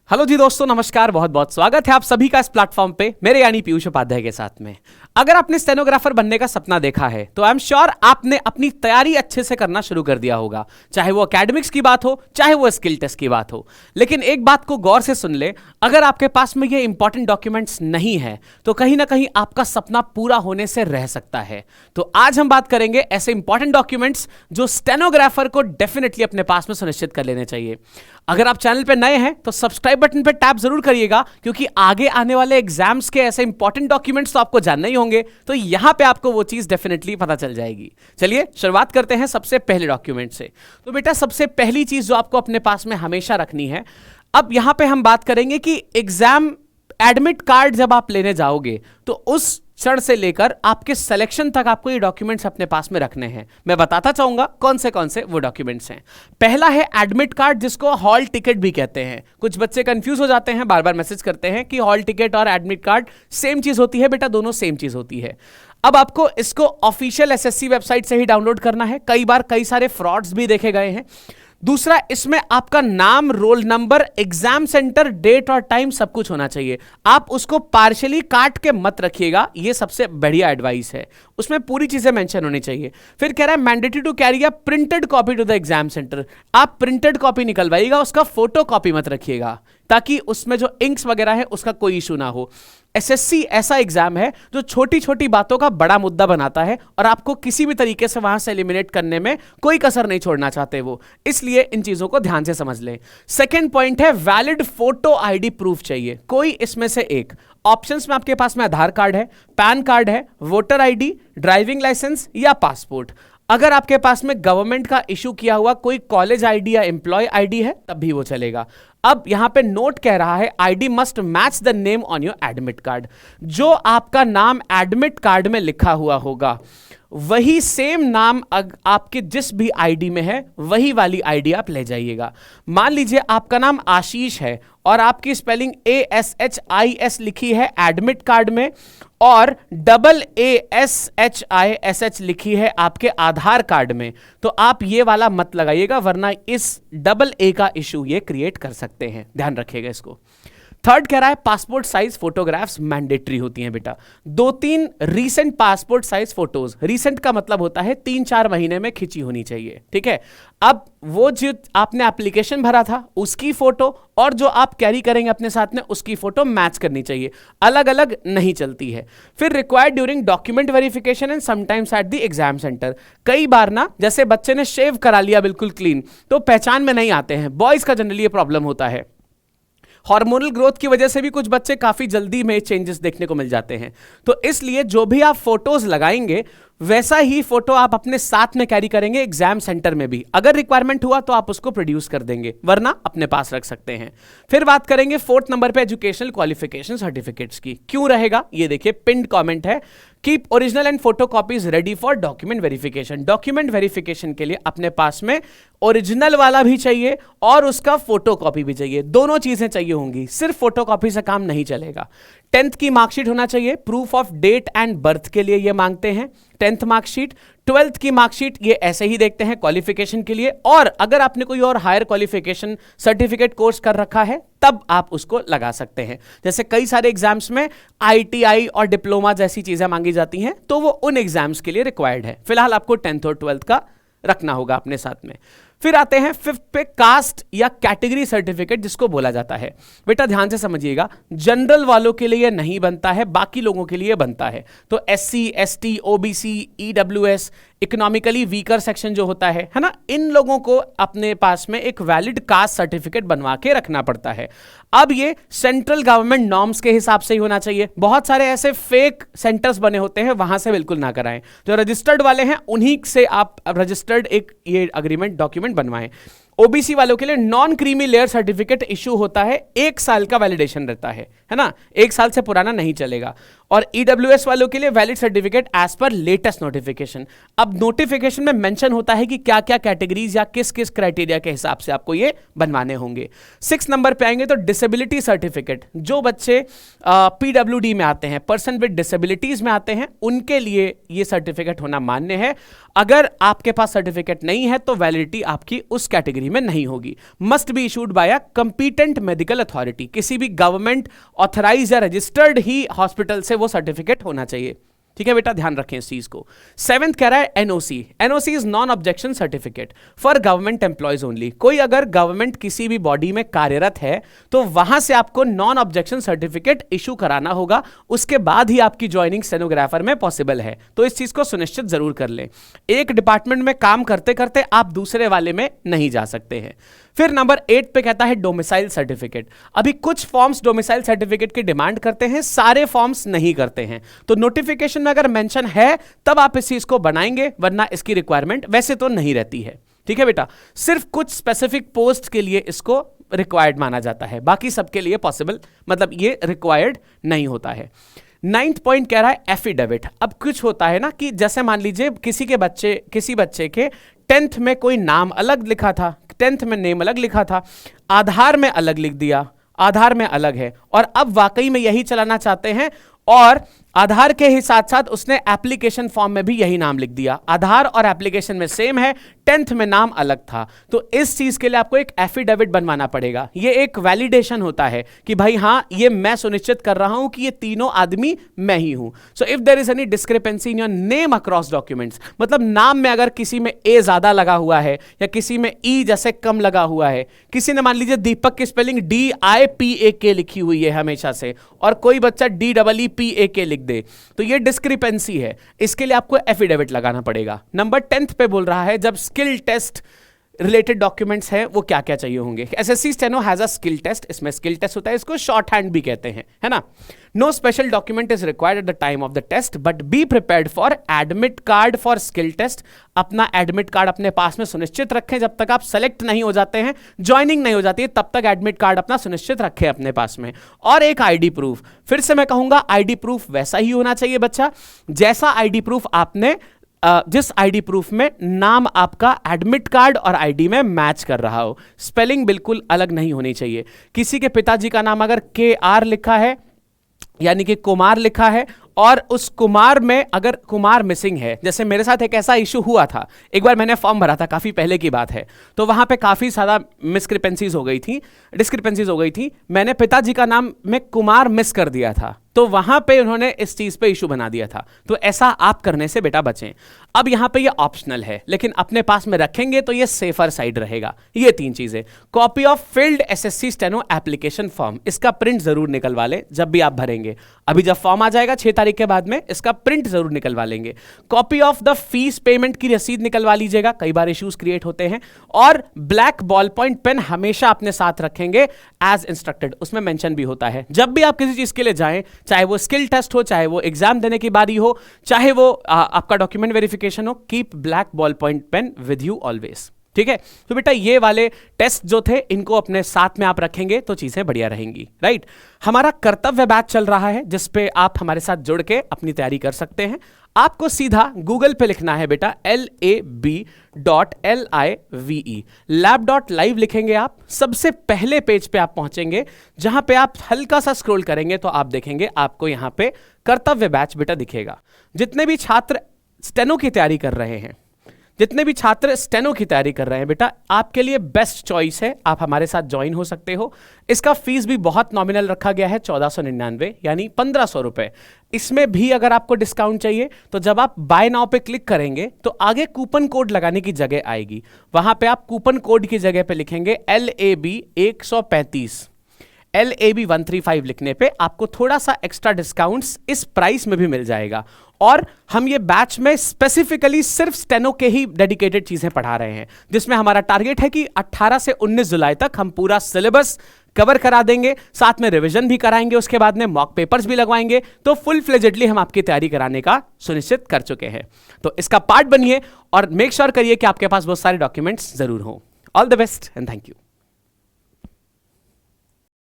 Hello जी दोस्तों, नमस्कार। बहुत बहुत स्वागत है आप सभी का इस प्लेटफॉर्म पे मेरे यानी पीयूष उपाध्याय के साथ में। अगर आपने स्टेनोग्राफर बनने का सपना देखा है तो आई एम श्योर आपने अपनी तैयारी अच्छे से करना शुरू कर दिया होगा, चाहे वो एकेडमिक्स की बात हो चाहे वो स्किल टेस्ट की बात हो। लेकिन एक बात को गौर से सुन ले, अगर आपके पास में ये इंपॉर्टेंट डॉक्यूमेंट्स नहीं है तो कहीं ना कहीं आपका सपना पूरा होने से रह सकता है। तो आज हम बात करेंगे ऐसे इंपॉर्टेंट डॉक्यूमेंट्स जो स्टेनोग्राफर को डेफिनेटली अपने पास में सुनिश्चित कर लेने चाहिए। अगर आप चैनल पे नए हैं तो सब्सक्राइब बटन पे टैप जरूर करिएगा, क्योंकि आगे आने वाले एग्जाम्स के ऐसे इंपॉर्टेंट डॉक्यूमेंट्स तो आपको जानने ही होंगे, तो यहां पे आपको वो चीज डेफिनेटली पता चल जाएगी। चलिए शुरुआत करते हैं सबसे पहले डॉक्यूमेंट से। तो बेटा सबसे पहली चीज जो आपको अपने पास में हमेशा रखनी है, अब यहां पे हम बात करेंगे कि एग्जाम एडमिट कार्ड जब आप लेने जाओगे तो उस क्षण से लेकर आपके सिलेक्शन तक आपको ये डॉक्यूमेंट्स अपने पास में रखने हैं। मैं बताता चाहूंगा कौन से वो डॉक्यूमेंट्स हैं। पहला है एडमिट कार्ड, जिसको हॉल टिकट भी कहते हैं। कुछ बच्चे कंफ्यूज हो जाते हैं, बार बार मैसेज करते हैं कि हॉल टिकट और एडमिट कार्ड सेम चीज होती है। बेटा दोनों सेम चीज होती है। अब आपको इसको ऑफिशियल एसएससी वेबसाइट से ही डाउनलोड करना है। कई बार कई सारे फ्रॉड्स भी देखे गए हैं। दूसरा, इसमें आपका नाम, roll number, exam centre, date और टाइम सब कुछ होना चाहिए। आप उसको पार्शियली काट के मत रखिएगा, ये सबसे बढ़िया एडवाइस है। उसमें पूरी चीजें मेंशन होनी चाहिए। फिर कह रहा है mandatory to carry a printed copy to the exam centre. आप प्रिंटेड कॉपी निकलवाइएगा, उसका फोटो कॉपी मत रखिएगा, ताकि उसमें जो इंक्स वगैरह है उसका कोई इशू ना हो। एसएससी ऐसा एग्जाम है जो छोटी छोटी बातों का बड़ा मुद्दा बनाता है और आपको किसी भी तरीके से वहां से एलिमिनेट करने में कोई कसर नहीं छोड़ना चाहते वो, इसलिए इन चीजों को ध्यान से समझ लें। सेकंड पॉइंट है वैलिड फोटो आईडी प्रूफ चाहिए, कोई इसमें से एक। ऑप्शंस में आपके पास में आधार कार्ड है, पैन कार्ड है, वोटर आईडी, ड्राइविंग लाइसेंस या पासपोर्ट। अगर आपके पास में गवर्नमेंट का इशू किया हुआ कोई कॉलेज आईडी या एम्प्लॉय आईडी है तब भी वो चलेगा। अब यहां पे नोट कह रहा है ID must match the name on your admit card. जो आपका नाम एडमिट कार्ड में लिखा हुआ होगा वही सेम नाम आपके जिस भी आईडी में है वही वाली आईडी आप ले जाइएगा। मान लीजिए आपका नाम आशीष है और आपकी स्पेलिंग ASHIS लिखी है एडमिट कार्ड में और AASHISH लिखी है आपके आधार कार्ड में, तो आप ये वाला मत लगाइएगा, वरना इस AA का इशू ये क्रिएट कर सकते हैं। ध्यान रखिएगा इसको। थर्ड कह रहा है पासपोर्ट साइज फोटोग्राफ्स मैंडेटरी होती हैं बेटा। 2-3 recent passport size photos, recent का मतलब होता है 3-4 महीने में खिंची होनी चाहिए, ठीक है। अब वो जो आपने एप्लीकेशन भरा था उसकी फोटो और जो आप कैरी करेंगे अपने साथ में उसकी फोटो मैच करनी चाहिए, अलग अलग नहीं चलती है। फिर required during document verification and sometimes at the exam centre. कई बार ना जैसे बच्चे ने शेव करा लिया बिल्कुल क्लीन तो पहचान में नहीं आते हैं, बॉयज का जनरली ये प्रॉब्लम होता है। हार्मोनल ग्रोथ की वजह से भी कुछ बच्चे काफी जल्दी में चेंजेस देखने को मिल जाते हैं, तो इसलिए जो भी आप फोटोज लगाएंगे वैसा ही फोटो आप अपने साथ में कैरी करेंगे एग्जाम सेंटर में भी। अगर रिक्वायरमेंट हुआ तो आप उसको प्रोड्यूस कर देंगे, वरना अपने पास रख सकते हैं। फिर बात करेंगे 4th नंबर पे एजुकेशनल क्वालिफिकेशन सर्टिफिकेट्स की। क्यों रहेगा ये देखिए, पिन्ड कमेंट है, keep original and photo copies ready for document verification. Document verification के लिए अपने पास में ओरिजिनल वाला भी चाहिए और उसका फोटो कॉपी भी चाहिए, दोनों चीजें चाहिए होंगी, सिर्फ फोटो कॉपी से काम नहीं चलेगा। 10th की मार्कशीट होना चाहिए, proof of date and birth के लिए ये मांगते हैं 10th मार्कशीट। 12th की मार्कशीट ये ऐसे ही देखते हैं क्वालिफिकेशन के लिए, और अगर आपने कोई और हायर क्वालिफिकेशन सर्टिफिकेट कोर्स कर रखा है तब आप उसको लगा सकते हैं। जैसे कई सारे एग्जाम्स में ITI और डिप्लोमा जैसी चीजें मांगी जाती हैं, तो वो उन एग्जाम्स के लिए रिक्वायर्ड है। फिलहाल आपको 10th और 12th का रखना होगा अपने साथ में। फिर आते हैं 5th पे कास्ट या कैटेगरी सर्टिफिकेट, जिसको बोला जाता है। बेटा ध्यान से समझिएगा, जनरल वालों के लिए नहीं बनता है, बाकी लोगों के लिए बनता है। तो SC, ST, OBC, EWS, economically weaker section जो होता है ना, इन लोगों को अपने पास में एक वैलिड कास्ट सर्टिफिकेट बनवा के रखना पड़ता है। अब ये सेंट्रल गवर्नमेंट नॉर्म्स के हिसाब से ही होना चाहिए। बहुत सारे ऐसे फेक सेंटर्स बने होते हैं, वहां से बिल्कुल ना कराएं। जो रजिस्टर्ड वाले हैं उन्हीं से आप रजिस्टर्ड एक ये अग्रीमेंट डॉक्यूमेंट बनवाएं। ओबीसी वालों के लिए non creamy layer certificate issue होता है, 1 साल का वैलिडेशन रहता है ना, 1 साल से पुराना नहीं चलेगा। और ईडब्ल्यूएस वालों के लिए valid certificate as per latest notification. अब नोटिफिकेशन में मेंशन होता है कि क्या क्या कैटेगरीज या किस किस क्राइटेरिया के हिसाब से आपको ये बनवाने होंगे। 6 नंबर पे आएंगे तो डिसेबिलिटी सर्टिफिकेट। जो बच्चे पीडब्ल्यूडी में आते हैं, पर्सन विद डिसेबिलिटीज में आते हैं, उनके लिए ये सर्टिफिकेट होना मान्य है। अगर आपके पास सर्टिफिकेट नहीं है तो वैलिडिटी आपकी उस कैटेगरी में नहीं होगी। Must be issued by a competent medical authority. किसी भी गवर्नमेंट ऑथराइज या रजिस्टर्ड ही हॉस्पिटल से वो सर्टिफिकेट होना चाहिए। ठीक है बेटा, ध्यान रखें इस चीज को। 7th कह रहा है NOC. NOC is non objection certificate for government employees only. कोई अगर गवर्नमेंट किसी भी बॉडी में कार्यरत है तो वहां से आपको नॉन ऑब्जेक्शन सर्टिफिकेट इशू कराना होगा, उसके बाद ही आपकी ज्वाइनिंग स्टेनोग्राफर में पॉसिबल है। तो इस चीज को सुनिश्चित जरूर कर लें। एक डिपार्टमेंट में काम करते करते आप दूसरे वाले में नहीं जा सकते हैं। फिर नंबर 8 पे कहता है डोमिसाइल सर्टिफिकेट। अभी कुछ फॉर्म्स डोमिसाइल सर्टिफिकेट की डिमांड करते हैं, सारे फॉर्म्स नहीं करते हैं। तो नोटिफिकेशन में अगर मेंशन है तब आप इस चीज को बनाएंगे, वरना इसकी रिक्वायरमेंट वैसे तो नहीं रहती है। ठीक है बेटा, सिर्फ कुछ स्पेसिफिक पोस्ट के लिए इसको रिक्वायर्ड माना जाता है, बाकी सबके लिए पॉसिबल, मतलब ये रिक्वायर्ड नहीं होता है। 9th पॉइंट कह रहा है एफिडेविट। अब कुछ होता है ना कि जैसे मान लीजिए किसी बच्चे के 10th में कोई नाम अलग लिखा था, 10th में नेम अलग लिखा था, आधार में अलग लिख दिया, आधार में अलग है, और अब वाकई में यही चलाना चाहते हैं और आधार के ही साथ साथ उसने एप्लीकेशन फॉर्म में भी यही नाम लिख दिया। आधार और एप्लीकेशन में सेम है, 10th में नाम अलग था, तो इस चीज के लिए आपको एक एफिडेविट बनवाना पड़ेगा। ये एक वैलिडेशन होता है कि भाई हाँ, ये मैं सुनिश्चित कर रहा हूं कि ये तीनों आदमी मैं ही हूं। So if there is any discrepancy in your name across documents, मतलब नाम में अगर किसी में ए ज्यादा लगा हुआ है या किसी में ई जैसे कम लगा हुआ है, किसी ने मान लीजिए दीपक की स्पेलिंग DIPAK लिखी हुई है हमेशा से और कोई बच्चा DEEPAK लिख दे, तो ये डिस्क्रिपेंसी है, इसके लिए आपको एफिडेविट लगाना पड़ेगा। नंबर 10th पे बोल रहा है जब स्किल टेस्ट रिलेटेड डॉक्यूमेंट्स हैं वो क्या क्या चाहिए होंगे। SSC steno has a skill test, इसमें स्किल टेस्ट होता है, इसको शॉर्ट हैंड भी कहते हैं, है ना। No special document is required at the time of the test but be prepared for admit card for skill test. अपना एडमिट कार्ड अपने पास में सुनिश्चित रखें, जब तक आप सेलेक्ट नहीं हो जाते हैं, ज्वाइनिंग नहीं हो जाती है, तब तक एडमिट कार्ड अपना सुनिश्चित रखें अपने पास में। और एक आईडी प्रूफ, फिर से मैं कहूंगा आईडी प्रूफ वैसा ही होना चाहिए बच्चा जैसा आईडी प्रूफ आपने जिस आईडी प्रूफ में नाम आपका एडमिट कार्ड और आईडी में मैच कर रहा हो। स्पेलिंग बिल्कुल अलग नहीं होनी चाहिए। किसी के पिताजी का नाम अगर KR लिखा है यानी कि कुमार लिखा है और उस कुमार में अगर कुमार मिसिंग है, जैसे मेरे साथ एक ऐसा इशू हुआ था, एक बार मैंने फॉर्म भरा था, काफी पहले की बात है, तो वहां पे काफी ज्यादा डिस्क्रिपेंसीज हो गई थी। मैंने पिताजी का नाम में कुमार मिस कर दिया था, तो वहां पे उन्होंने इस चीज पे इशू बना दिया था। तो ऐसा आप करने से बेटा बचें। अब यहां पे ये ऑप्शनल है, लेकिन अपने पास में रखेंगे तो ये सेफर साइड रहेगा। ये 3 चीजें, copy of field SSC steno application form, इसका प्रिंट जरूर निकलवा लें जब भी आप भरेंगे। अभी जब फॉर्म आ जाएगा 6 तारीख के बाद में, इसका प्रिंट जरूर निकलवा लेंगे। Copy of the fees payment की रसीद निकलवा लीजिएगा, कई बार इश्यूज क्रिएट होते हैं। और ब्लैक बॉल पॉइंट पेन हमेशा अपने साथ रखेंगे एज इंस्ट्रक्टेड, उसमें मेंशन भी होता है। जब भी आप किसी चीज के लिए जाएं, चाहे वो स्किल टेस्ट हो, चाहे वो एग्जाम देने की बारी हो, चाहे वो आपका डॉक्यूमेंट वेरिफिकेशन हो, keep black ball point pen with you always. ठीक है, तो बेटा ये वाले टेस्ट जो थे इनको अपने साथ में आप रखेंगे तो चीजें बढ़िया रहेंगी, राइट। हमारा कर्तव्य बैच चल रहा है जिसपे आप हमारे साथ जुड़ के अपनी तैयारी कर सकते हैं। आपको सीधा गूगल पे लिखना है बेटा lab.live, lab.live लिखेंगे आप, सबसे पहले पेज पे आप पहुंचेंगे, जहां पे आप हल्का सा स्क्रॉल करेंगे तो आप देखेंगे आपको यहां पे कर्तव्य बैच बेटा दिखेगा। जितने भी छात्र स्टेनो की तैयारी कर रहे हैं बेटा, आपके लिए बेस्ट चॉइस है, आप हमारे साथ ज्वाइन हो सकते हो। इसका फीस भी बहुत नॉमिनल रखा गया है, 1499 यानी 1500 रुपए। इसमें भी अगर आपको डिस्काउंट चाहिए तो जब आप बाय नाउ पे क्लिक करेंगे तो आगे कूपन कोड लगाने की जगह आएगी, वहां पे आप कूपन कोड की जगह पे लिखेंगे LAB 135, LAB 135 लिखने पे आपको थोड़ा सा एक्स्ट्रा डिस्काउंट्स इस प्राइस में भी मिल जाएगा। और हम ये बैच में स्पेसिफिकली सिर्फ स्टेनो के ही डेडिकेटेड चीजें पढ़ा रहे हैं, जिसमें हमारा टारगेट है कि 18 से 19 जुलाई तक हम पूरा सिलेबस कवर करा देंगे, साथ में रिवीजन भी कराएंगे, उसके बाद में मॉक पेपर्स भी लगवाएंगे। तो फुल फ्लेजेडली हम आपकी तैयारी कराने का सुनिश्चित कर चुके हैं। तो इसका पार्ट बनिए और मेक श्योर करिए कि आपके पास बहुत सारे डॉक्यूमेंट्स जरूर हों। All the best and thank you.